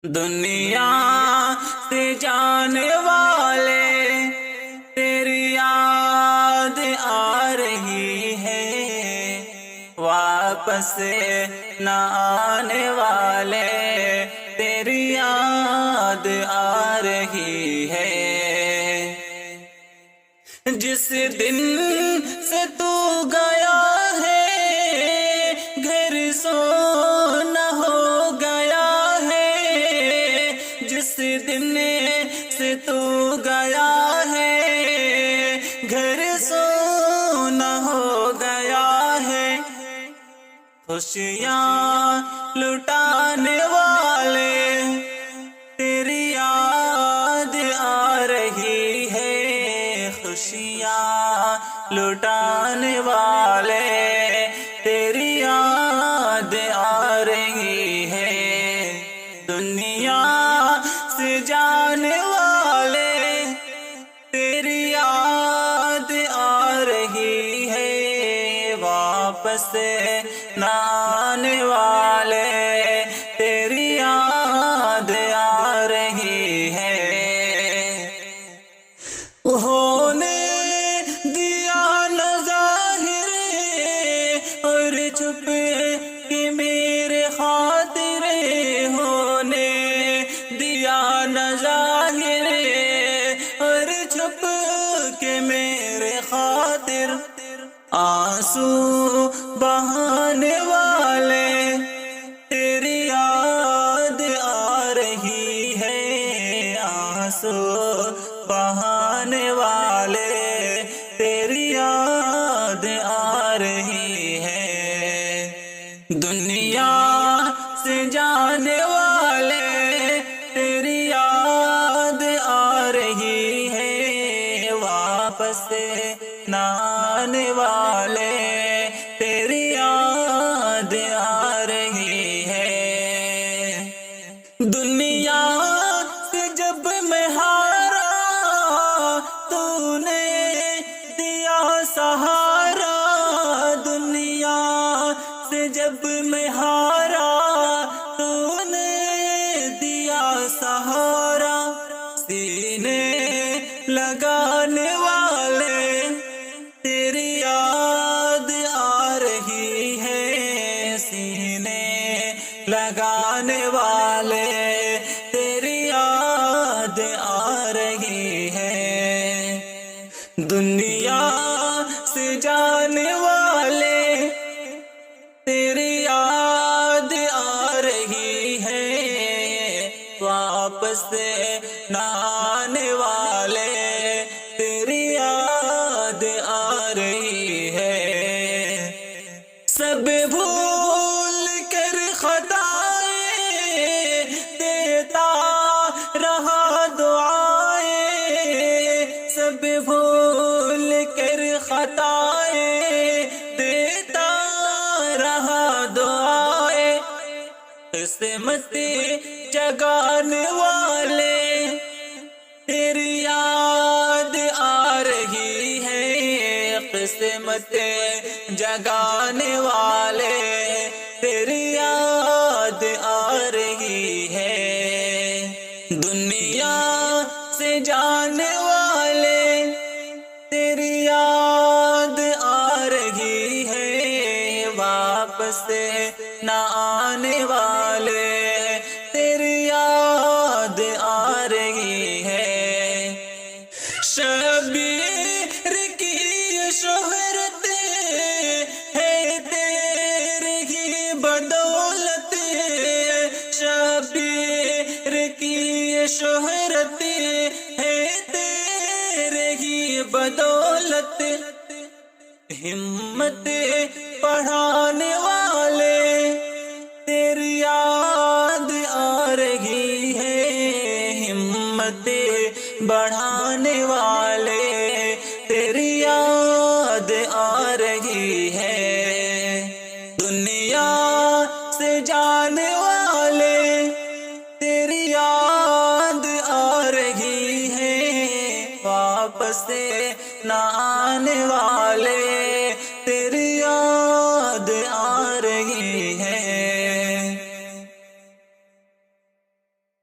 دنیا سے جانے والے تیری یاد آ رہی ہے، واپس نہ آنے والے تیری یاد آ رہی ہے۔ جس دن سے تو گیا ہے گھر سونا ہو گیا ہے، جس دن سے تو گیا ہے گھر سونا ہو گیا ہے، خوشیاں لٹانے والے تیری یاد آ رہی ہے، خوشیاں لٹانے والے تیری یاد آ رہی ہے۔ دنیا سے جانے والے تیری یاد آ رہی ہے، واپس نہ آنے والے تیری یاد آ رہی ہے۔ ہونے دیا نہ ظاہر اور چھپ کے میرے خاطر، ہونے دیا نہ ظاہر اور چھپ کے میرے خاطر، آنسو بہانے والے تیری یاد آ رہی ہے، آنسو بہانے والے تیری یاد آ رہی ہے۔ دنیا سے جانے والے تیری یاد آ رہی ہے، واپس نہ آنے والے تیری یاد آ رہی ہے۔ دنیا سے جب میں ہارا تو نے دیا سہارا، دنیا سے جب میں ہارا تو نے دیا سہارا، سینے لگانے والے تیری یاد آ رہی ہے، سینے لگانے والے تیری یاد آ رہی ہے۔ دنیا سے جانے والے تیری یاد آ رہی ہے، واپس نہ آنے والے تیری یاد آ رہی ہے۔ سب بھول کر خطائیں دیتا رہا دعائیں، سب بھول کر خطائیں دیتا رہا دعائیں، قسمت جگانے والے تیری یاد آ رہی ہے، قسمت جگانے والے تیری یاد آ رہی ہے۔ دنیا سے جانے والے تیری یاد آ رہی ہے، واپس نہ آنے والے تیری یاد آ رہی ہے۔ شبیر کی شہرت ہے تیرے ہی بدولت، شبیر کی شہرت ہے تیرے ہی بدولت، ہمت بڑھانے والے تیری یاد آ رہی ہے، ہمت بڑھانے والے تیری یاد آ رہی ہے۔ دنیا سے جانے والے تیری یاد آ رہی ہے، واپس نہ آنے والے